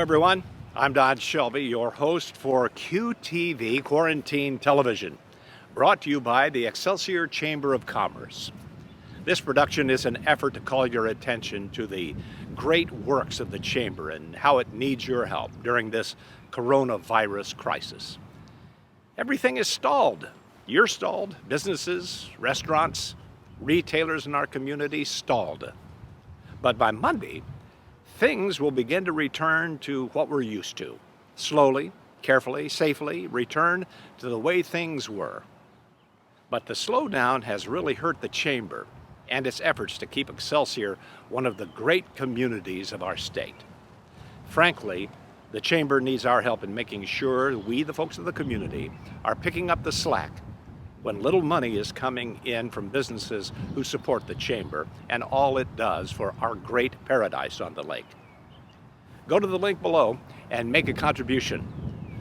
everyone. I'm Don Shelby, your host for QTV Quarantine Television, brought to you by the Excelsior Chamber of Commerce. This production is an effort to call your attention to the great works of the Chamber and how it needs your help during this coronavirus crisis. Everything is stalled. You're stalled. Businesses, restaurants, retailers in our community stalled. But by Monday, things will begin to return to what we're used to. Slowly, carefully, safely return to the way things were. But the slowdown has really hurt the Chamber and its efforts to keep Excelsior one of the great communities of our state. Frankly, the Chamber needs our help in making sure we, the folks of the community, are picking up the slack when little money is coming in from businesses who support the Chamber and all it does for our great paradise on the lake. Go to the link below and make a contribution.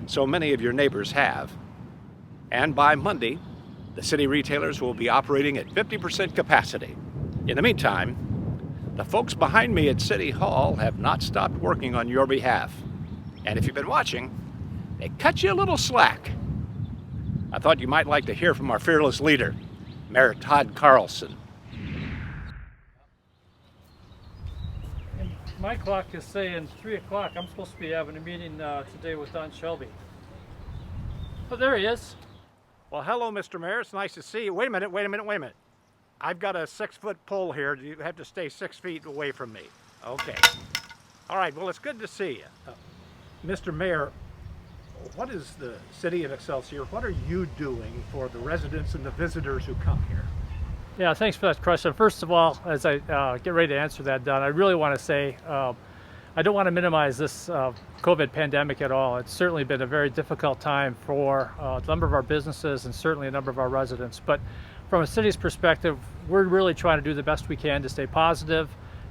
So many of your neighbors have. And by Monday, the city retailers will be operating at 50% capacity. In the meantime, the folks behind me at City Hall have not stopped working on your behalf. And if you've been watching, they cut you a little slack. I thought you might like to hear from our fearless leader, Mayor Todd CARLSON. My clock is saying 3 o'clock. I'm supposed to be having a meeting today with Don Shelby. Oh, there he is. Well, hello, Mr. Mayor. It's nice to see you. Wait a minute. I've got a 6-foot pole here. You have to stay 6 feet away from me. Okay. All right, well, it's good to see you. Mr. Mayor, what is the city of Excelsior, what are you doing for the residents and the visitors who come here? Yeah, thanks for that question. First of all, as I get ready to answer that, Don, I really want to say I don't want to minimize this COVID pandemic at all. It's certainly been a very difficult time for a number of our businesses and certainly a number of our residents. But from a city's perspective, we're really trying to do the best we can to stay positive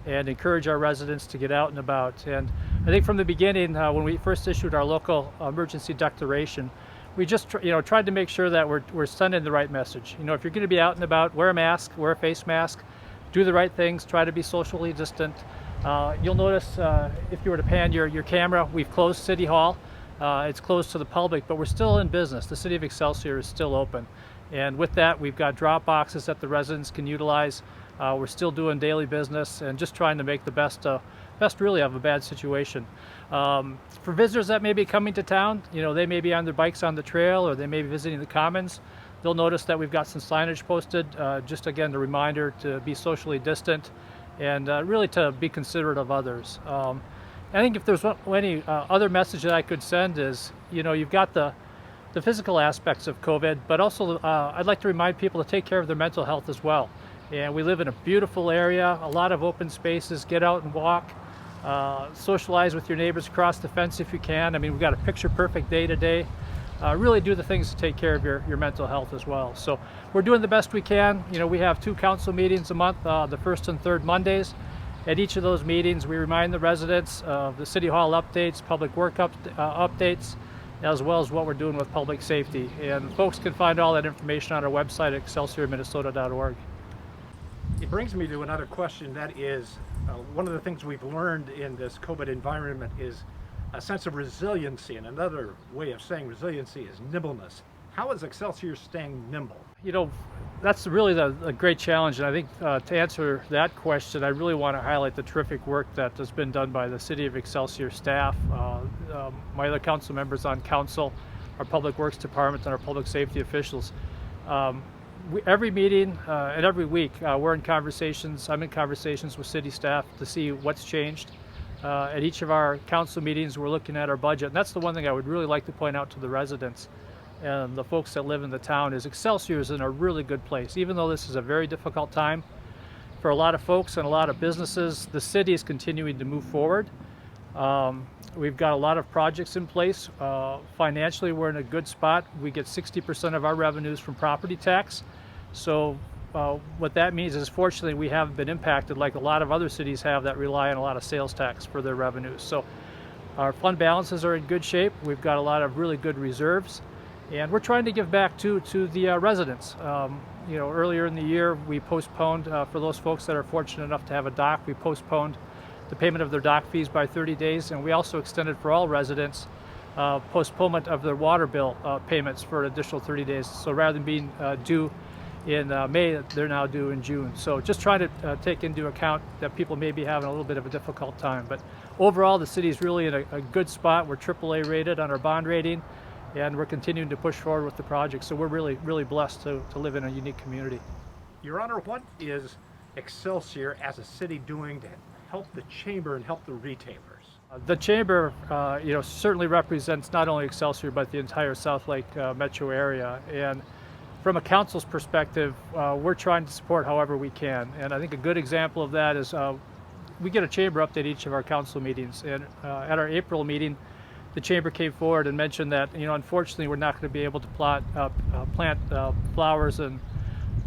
and encourage our residents to get out and about. And I think from the beginning, when we first issued our local emergency declaration, we just tried to make sure that we're sending the right message. If you're going to be out and about, wear a mask, wear a face mask, do the right things, try to be socially distant. You'll notice if you were to pan your camera, we've closed City Hall. It's closed to the public, but we're still in business. The city of Excelsior is still open. And with that, we've got drop boxes that the residents can utilize. We're still doing daily business and just trying to make the best really of a bad situation. For visitors that may be coming to town, they may be on their bikes on the trail or they may be visiting the Commons. They'll notice that we've got some signage posted, just again, a reminder to be socially distant and really to be considerate of others. I think if there's any other message that I could send is, you've got the physical aspects of COVID, but also I'd like to remind people to take care of their mental health as well. And we live in a beautiful area, a lot of open spaces. Get out and walk, socialize with your neighbors across the fence if you can. I mean, we've got a picture-perfect day today. Really do the things to take care of your mental health as well. So we're doing the best we can. We have 2 council meetings a month, the first and third Mondays. At each of those meetings, we remind the residents of the City Hall updates, public work updates, as well as what we're doing with public safety. And folks can find all that information on our website at excelsiorminnesota.org. It brings me to another question. That is, one of the things we've learned in this COVID environment is a sense of resiliency, and another way of saying resiliency is nimbleness. How is Excelsior staying nimble? That's really the great challenge, and I think to answer that question, I really want to highlight the terrific work that has been done by the City of Excelsior staff, my other council members on council, our Public Works Department, and our public safety officials. Every meeting and every week, I'm in conversations with city staff to see what's changed. At each of our council meetings, we're looking at our budget. And that's the one thing I would really like to point out to the residents and the folks that live in the town is Excelsior is in a really good place. Even though this is a very difficult time for a lot of folks and a lot of businesses, the city is continuing to move forward. We've got a lot of projects in place. Financially, we're in a good spot. We get 60% of our revenues from property tax. So what that means is, fortunately, we haven't been impacted like a lot of other cities have that rely on a lot of sales tax for their revenues. So our fund balances are in good shape. We've got a lot of really good reserves. And we're trying to give back to the residents. Earlier in the year, we postponed, for those folks that are fortunate enough to have a dock, we postponed the payment of their dock fees by 30 days, and we also extended for all residents postponement of their water bill payments for an additional 30 days. So rather than being due in May, they're now due in June. So just trying to take into account that people may be having a little bit of a difficult time. But overall, the city is really in a good spot. We're AAA rated on our bond rating, and we're continuing to push forward with the project. So we're really blessed to live in a unique community. Your Honor, what is Excelsior as a city doing to help the chamber and help the retailers? The chamber, certainly represents not only Excelsior but the entire South Lake metro area. And from a council's perspective, we're trying to support however we can. And I think a good example of that is we get a chamber update each of our council meetings. And at our April meeting, the chamber came forward and mentioned that, unfortunately, we're not going to be able to plant flowers and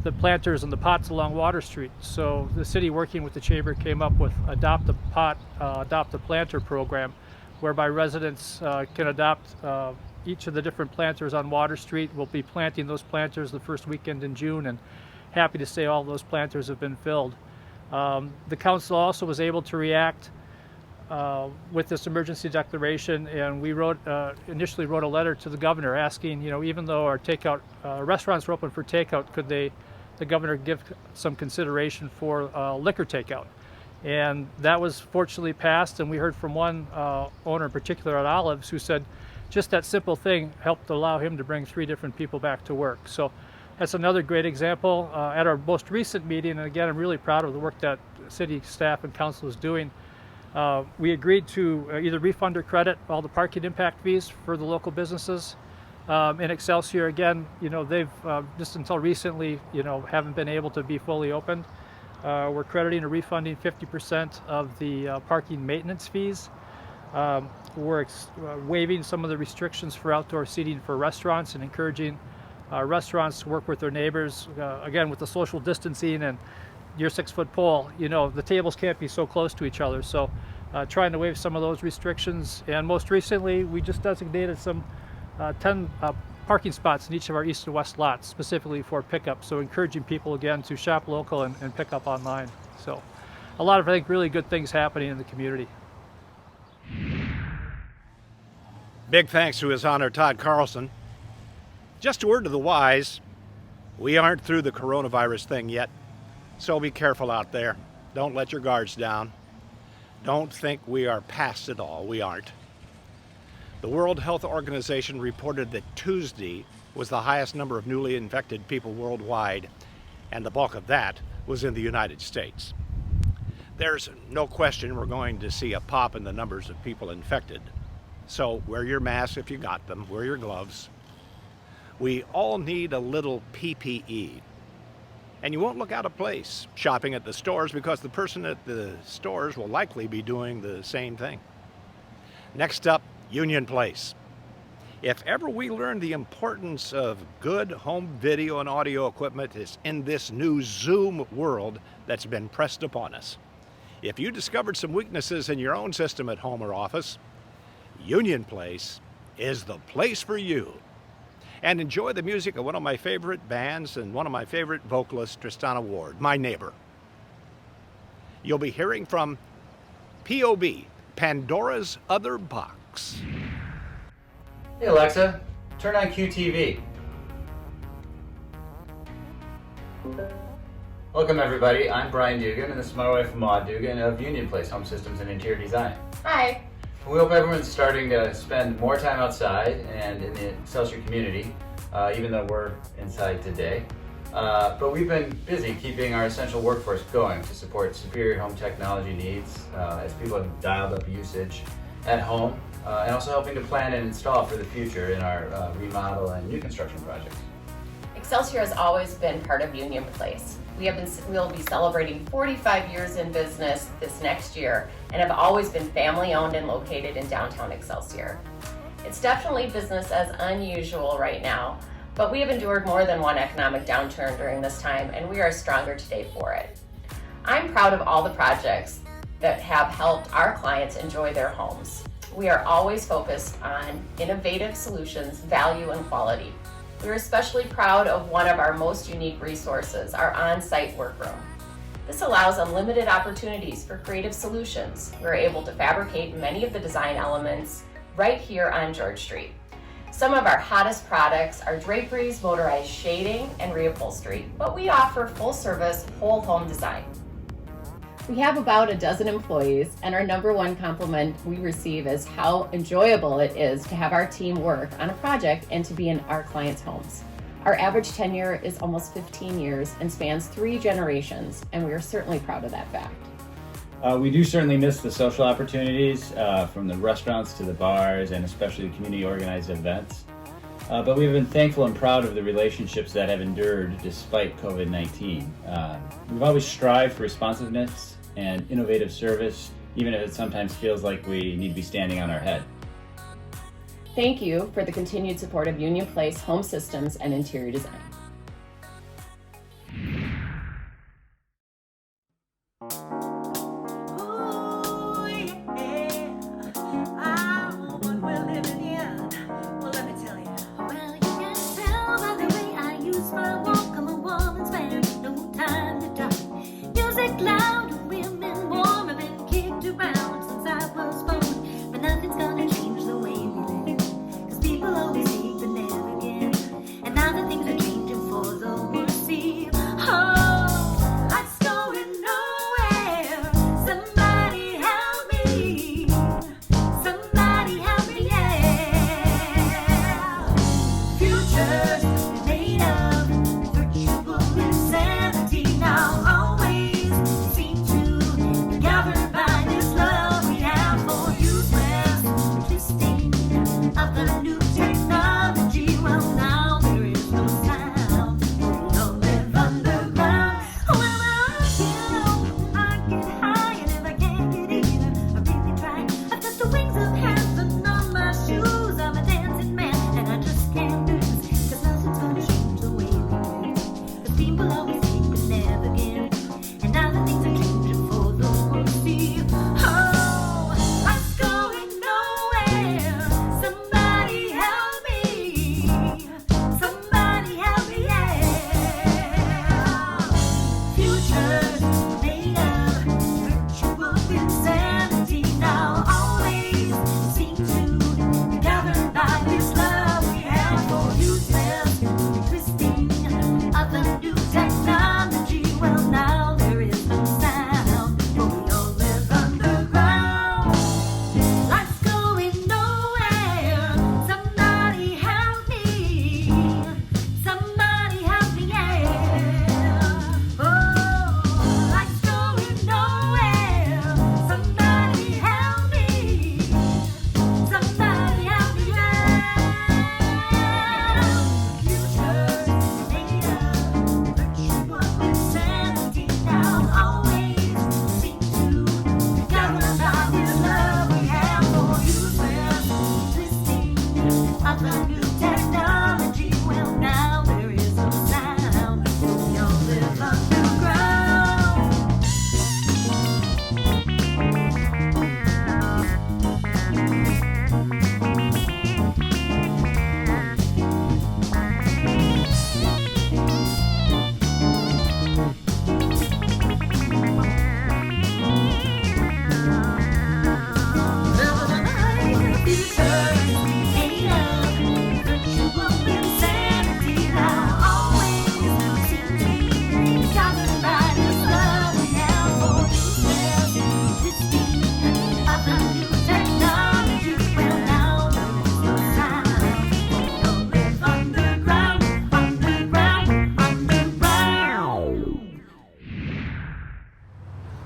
the planters and the pots along Water Street. So the city, working with the chamber, came up with Adopt a Pot, Adopt a Planter program, whereby residents can adopt each of the different planters on Water Street. We'll be planting those planters the first weekend in June, and happy to say all those planters have been filled. The council also was able to react with this emergency declaration, and we initially wrote a letter to the governor asking, even though our takeout restaurants were open for takeout, could the governor give some consideration for liquor takeout? And that was fortunately passed, and we heard from one owner in particular at Olives who said just that simple thing helped allow him to bring 3 different people back to work. So that's another great example. At our most recent meeting, and again, I'm really proud of the work that city staff and council is doing, we agreed to either refund or credit all the parking impact fees for the local businesses. In Excelsior, again, they've just until recently, haven't been able to be fully opened. We're crediting or refunding 50% of the parking maintenance fees. We're waiving some of the restrictions for outdoor seating for restaurants and encouraging restaurants to work with their neighbors. Again, with the social distancing and your 6-foot pole, the tables can't be so close to each other. So trying to waive some of those restrictions. And most recently, we just designated some 10 parking spots in each of our east and west lots, specifically for pickup. So encouraging people again to shop local and pick up online. So a lot of, I think, really good things happening in the community. Big thanks to His Honor Todd CARLSON. Just a word to the wise, we aren't through the coronavirus thing yet, so be careful out there. Don't let your guards down. Don't think we are past it all. We aren't. The World Health Organization reported that Tuesday was the highest number of newly infected people worldwide, and the bulk of that was in the United States. There's no question we're going to see a pop in the numbers of people infected. So wear your mask if you got them, wear your gloves. We all need a little PPE. And you won't look out of place shopping at the stores because the person at the stores will likely be doing the same thing. Next up, Union Place. If ever we learned the importance of good home video and audio equipment, it's in this new Zoom world that's been pressed upon us. If you discovered some weaknesses in your own system at home or office, Union Place is the place for you. And enjoy the music of one of my favorite bands and one of my favorite vocalists, Tristana Ward, my neighbor. You'll be hearing from POB, Pandora's Other Box. Hey Alexa, turn on QTV. Welcome everybody, I'm Brian Dugan and this is my wife Maud Dugan of Union Place Home Systems and Interior Design. Hi. We hope everyone's starting to spend more time outside and in the Excelsior community, even though we're inside today. But we've been busy keeping our essential workforce going to support superior home technology needs as people have dialed up usage at home, and also helping to plan and install for the future in our remodel and new construction projects. Excelsior has always been part of Union Place. We'll be celebrating 45 years in business this next year and have always been family owned and located in downtown Excelsior. It's definitely business as unusual right now, but we have endured more than one economic downturn during this time and we are stronger today for it. I'm proud of all the projects that have helped our clients enjoy their homes. We are always focused on innovative solutions, value, and quality. We're especially proud of one of our most unique resources, our on-site workroom. This allows unlimited opportunities for creative solutions. We're able to fabricate many of the design elements right here on George Street. Some of our hottest products are draperies, motorized shading, and reupholstery, but we offer full-service, whole home design. We have about a dozen employees, and our number one compliment we receive is how enjoyable it is to have our team work on a project and to be in our clients' homes. Our average tenure is almost 15 years and spans 3 generations, and we are certainly proud of that fact. We do certainly miss the social opportunities from the restaurants to the bars and especially the community organized events. But we've been thankful and proud of the relationships that have endured despite COVID-19. We've always strived for responsiveness and innovative service, even if it sometimes feels like we need to be standing on our head. Thank you for the continued support of Union Place Home Systems and Interior Design.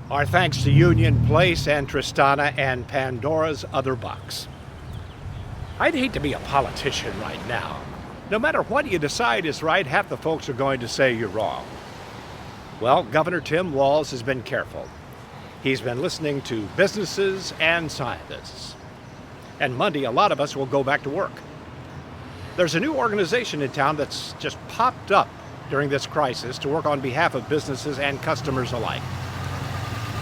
Our thanks to Union Place and Tristana and Pandora's Other Box. I'd hate to be a politician right now. No matter what you decide is right, half the folks are going to say you're wrong. Well, Governor Tim Walz has been careful. He's been listening to businesses and scientists. And Monday, a lot of us will go back to work. There's a new organization in town that's just popped up during this crisis to work on behalf of businesses and customers alike,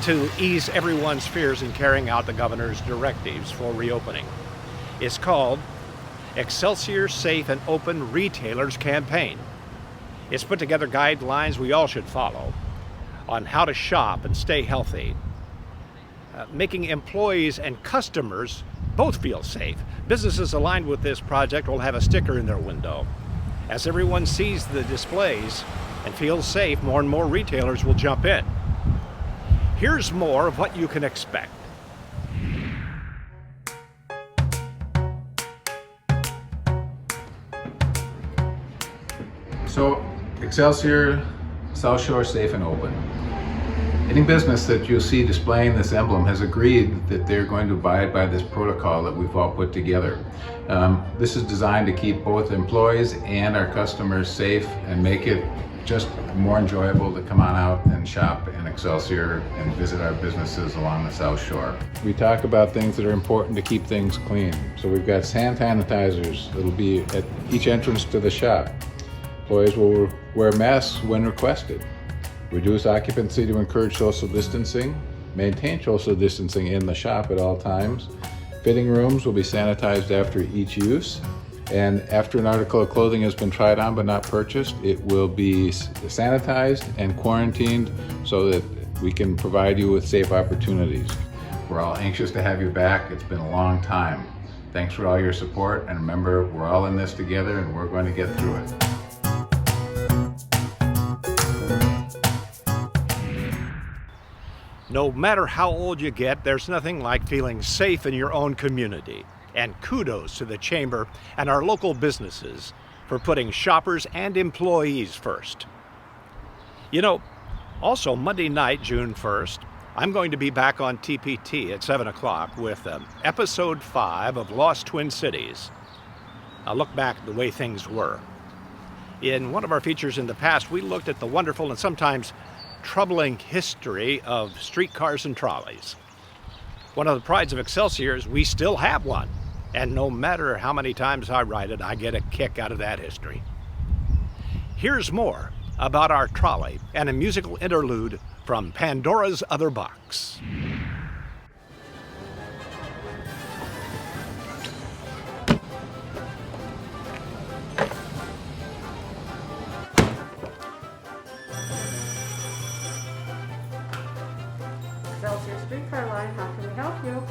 to ease everyone's fears in carrying out the governor's directives for reopening. It's called Excelsior Safe and Open Retailers Campaign. It's put together guidelines we all should follow. on how to shop and stay healthy, making employees and customers both feel safe. Businesses aligned with this project will have a sticker in their window. As everyone sees the displays and feels safe, more and more retailers will jump in. Here's more of what you can expect. So, Excelsior, South Shore Safe and Open. Any business that you see displaying this emblem has agreed that they're going to abide by this protocol that we've all put together. This is designed to keep both employees and our customers safe and make it just more enjoyable to come on out and shop in Excelsior and visit our businesses along the South Shore. We talk about things that are important to keep things clean. So we've got hand sanitizers that'll be at each entrance to the shop. Employees will wear masks when requested. Reduce occupancy to encourage social distancing. Maintain social distancing in the shop at all times. Fitting rooms will be sanitized after each use. And after an article of clothing has been tried on but not purchased, it will be sanitized and quarantined so that we can provide you with safe opportunities. We're all anxious to have you back. It's been a long time. Thanks for all your support, and remember, we're all in this together and we're going to get through it. No matter how old you get, there's nothing like feeling safe in your own community. And kudos to the Chamber and our local businesses for putting shoppers and employees first. You know, also Monday night, June 1st, I'm going to be back on TPT at 7 o'clock with episode 5 of Lost Twin Cities. A look back at the way things were. In one of our features in the past, we looked at the wonderful and sometimes troubling history of streetcars and trolleys. One of the prides of Excelsior is we still have one. And no matter how many times I ride it, I get a kick out of that history. Here's more about our trolley and a musical interlude from Pandora's Other Box. Excelsior Streetcar Line, how can we help you?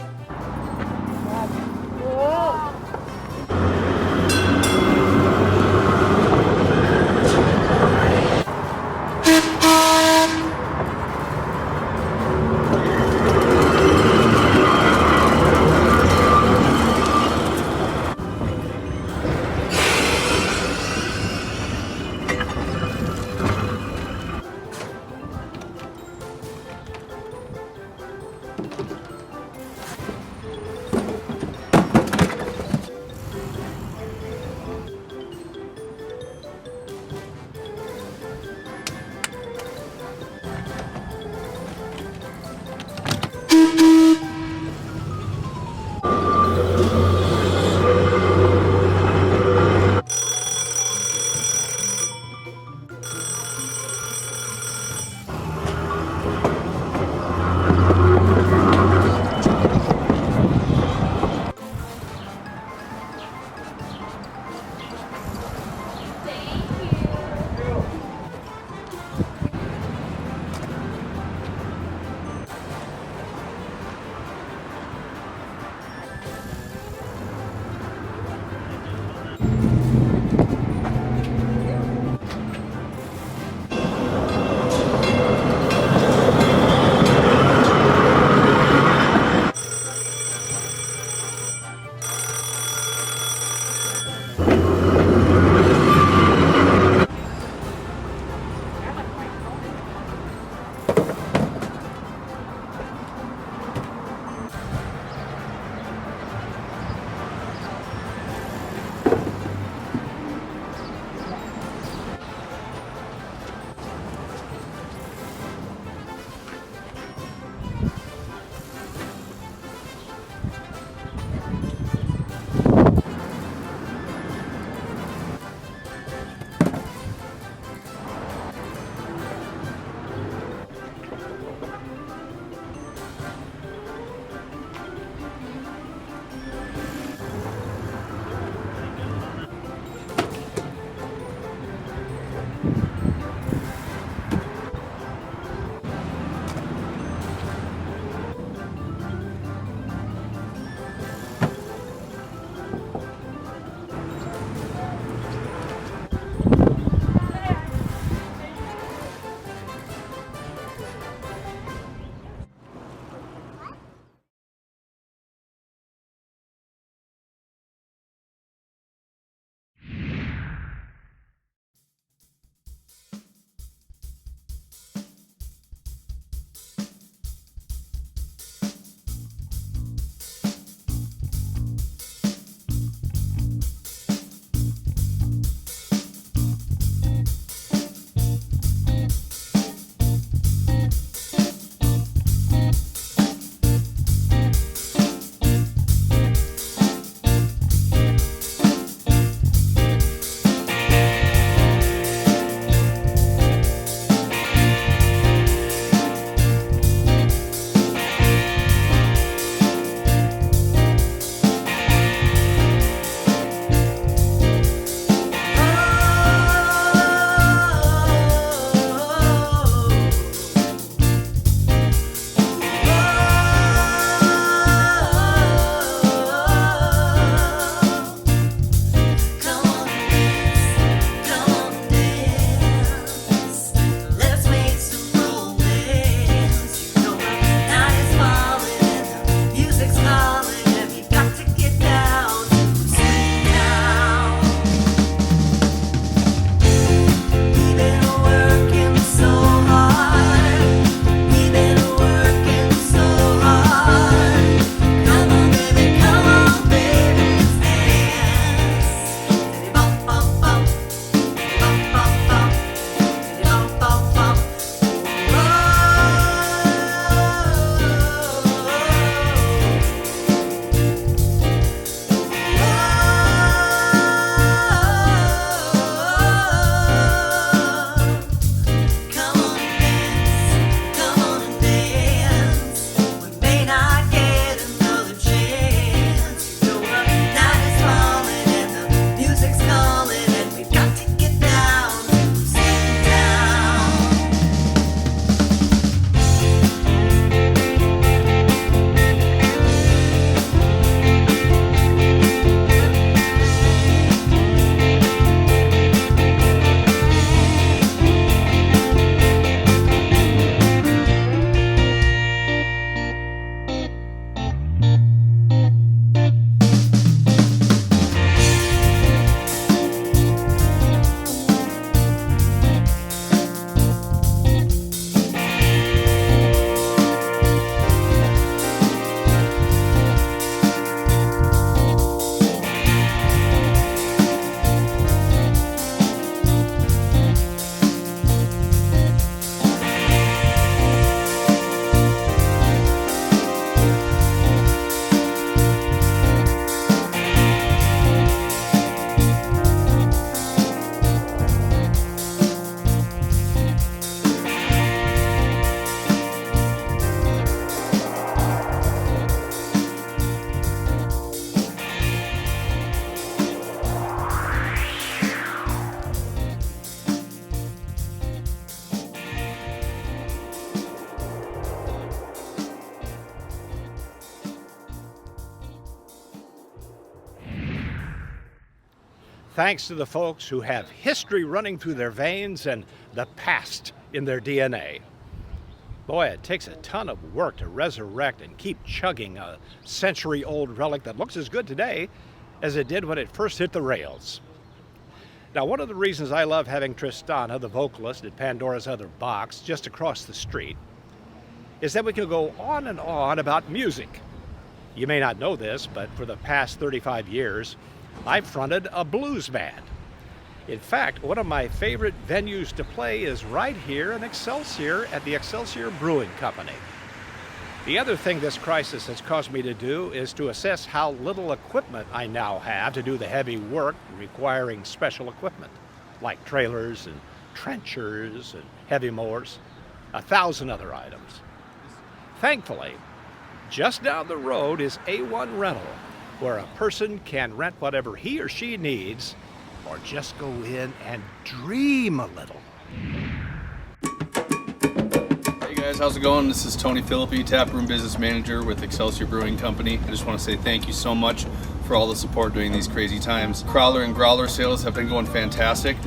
thanks to the folks who have history running through their veins and the past in their DNA. Boy, it takes a ton of work to resurrect and keep chugging a century-old relic that looks as good today as it did when it first hit the rails. Now, one of the reasons I love having Tristana, the vocalist at Pandora's Other Box, just across the street, is that we can go on and on about music. You may not know this, but for the past 35 years, I've fronted a blues band. In fact, one of my favorite venues to play is right here in Excelsior at the Excelsior Brewing Company. The other thing this crisis has caused me to do is to assess how little equipment I now have to do the heavy work requiring special equipment, like trailers and trenchers and heavy mowers, 1,000 other items. Thankfully, just down the road is A1 Rental, where a person can rent whatever he or she needs or just go in and dream a little. Hey guys, how's it going? This is Tony Filippi, Taproom Business Manager with Excelsior Brewing Company. I just want to say thank you so much for all the support during these crazy times. Crowler and growler sales have been going fantastic.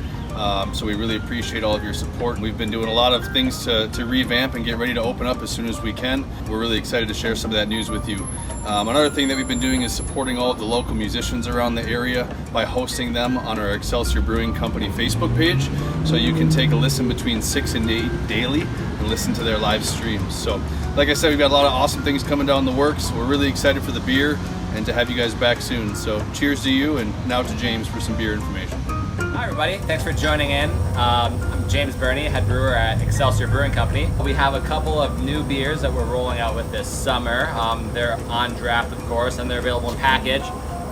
So we really appreciate all of your support. We've been doing a lot of things to revamp and get ready to open up as soon as we can. We're really excited to share some of that news with you. Another thing that we've been doing is supporting all of the local musicians around the area by hosting them on our Excelsior Brewing Company Facebook page. So you can take a listen between 6 and 8 daily and listen to their live streams. So like I said, we've got a lot of awesome things coming down the works. We're really excited for the beer and to have you guys back soon. So cheers to you, and now to James for some beer information. Hi everybody, thanks for joining in. I'm James BIRNIE, head brewer at Excelsior Brewing Company. We have a couple of new beers that we're rolling out with this summer. They're on draft, of course, and they're available in package.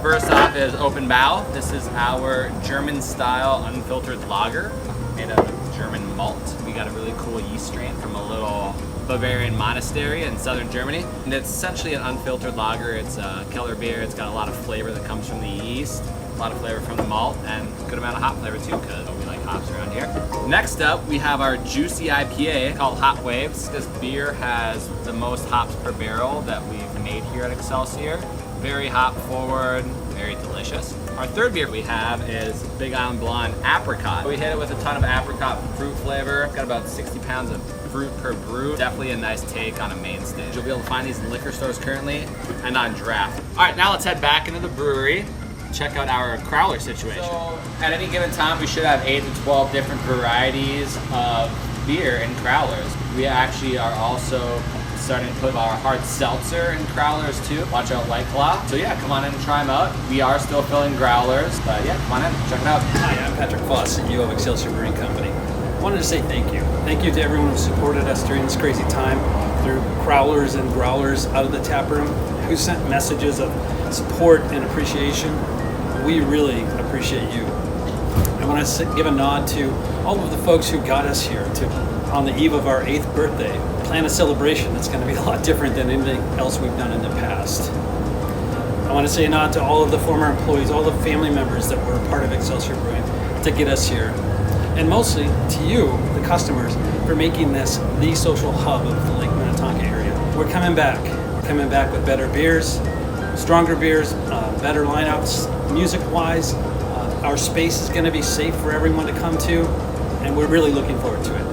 First off is Open Bow. This is our German-style unfiltered lager made out of German malt. We got a really cool yeast strain from a little Bavarian monastery in southern Germany. And it's essentially an unfiltered lager. It's a Keller beer. It's got a lot of flavor that comes from the yeast, a lot of flavor from the malt, and a good amount of hop flavor too, because we like hops around here. Next up, we have our juicy IPA called Hot Waves. This beer has the most hops per barrel that we've made here at Excelsior. Very hop forward, very delicious. Our third beer we have is Big Island Blonde Apricot. We hit it with a ton of apricot fruit flavor. It's got about 60 pounds of fruit per brew. Definitely a nice take on a main stage. You'll be able to find these in liquor stores currently and on draft. All right, now let's head back into the brewery. Check out our crowler situation. So at any given time, we should have 8 to 12 different varieties of beer in crowlers. We actually are also starting to put our hard seltzer in growlers too. Watch out, White Claw. So yeah, come on in and try them out. We are still filling growlers, but yeah, come on in, check it out. Hi, I'm Patrick Foss, CEO of Excelsior Brewing Company. I wanted to say thank you. Thank you to everyone who supported us during this crazy time through crowlers and growlers out of the tap room, who sent messages of support and appreciation. We really appreciate you. I want to give a nod to all of the folks who got us here to, on the eve of our 8th birthday, plan a celebration that's going to be a lot different than anything else we've done in the past. I want to say a nod to all of the former employees, all the family members that were a part of Excelsior Brewing to get us here. And mostly to you, the customers, for making this the social hub of the Lake Minnetonka area. We're coming back with better beers, stronger beers, better lineups, music-wise. Our space is going to be safe for everyone to come to, and we're really looking forward to it.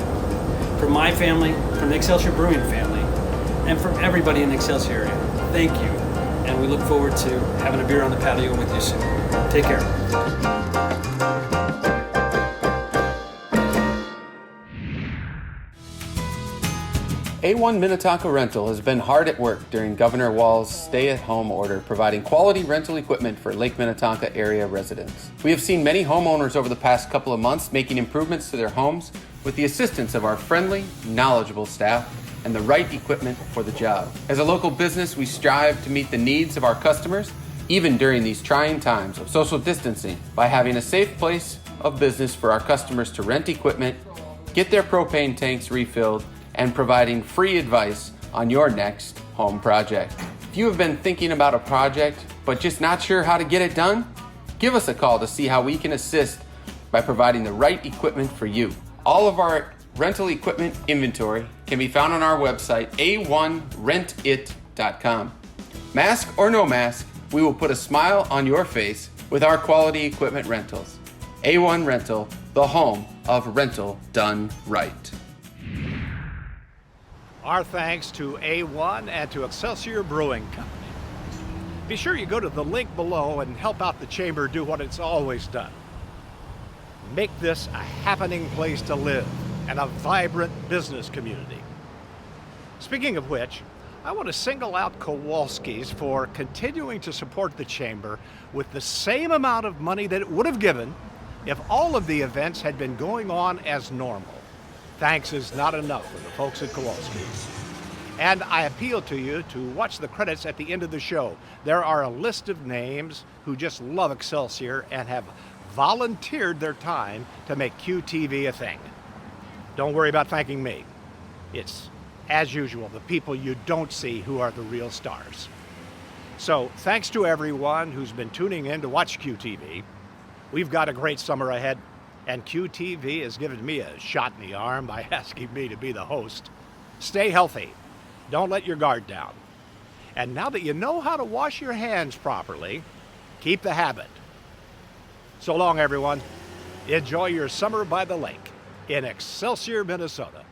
From my family, from the Excelsior Brewing family, and from everybody in the Excelsior area, thank you. And we look forward to having a beer on the patio with you soon. Take care. A1 Minnetonka Rental has been hard at work during Governor Walz's stay-at-home order, providing quality rental equipment for Lake Minnetonka area residents. We have seen many homeowners over the past couple of months making improvements to their homes with the assistance of our friendly, knowledgeable staff and the right equipment for the job. As a local business, we strive to meet the needs of our customers, even during these trying times of social distancing, by having a safe place of business for our customers to rent equipment, get their propane tanks refilled, and providing free advice on your next home project. If you have been thinking about a project but just not sure how to get it done, give us a call to see how we can assist by providing the right equipment for you. All of our rental equipment inventory can be found on our website, a1rentit.com. Mask or no mask, we will put a smile on your face with our quality equipment rentals. A1 Rental, the home of rental done right. Our thanks to A1 and to Excelsior Brewing Company. Be sure you go to the link below and help out the Chamber do what it's always done. Make this a happening place to live and a vibrant business community. Speaking of which, I want to single out Kowalski's for continuing to support the Chamber with the same amount of money that it would have given if all of the events had been going on as normal. Thanks is not enough for the folks at Kowalski's. And I appeal to you to watch the credits at the end of the show. There are a list of names who just love Excelsior and have volunteered their time to make QTV a thing. Don't worry about thanking me. It's, as usual, the people you don't see who are the real stars. So thanks to everyone who's been tuning in to watch QTV. We've got a great summer ahead, and QTV has given me a shot in the arm by asking me to be the host. Stay healthy. Don't let your guard down. And now that you know how to wash your hands properly, keep the habit. So long, everyone. Enjoy your summer by the lake in Excelsior, Minnesota.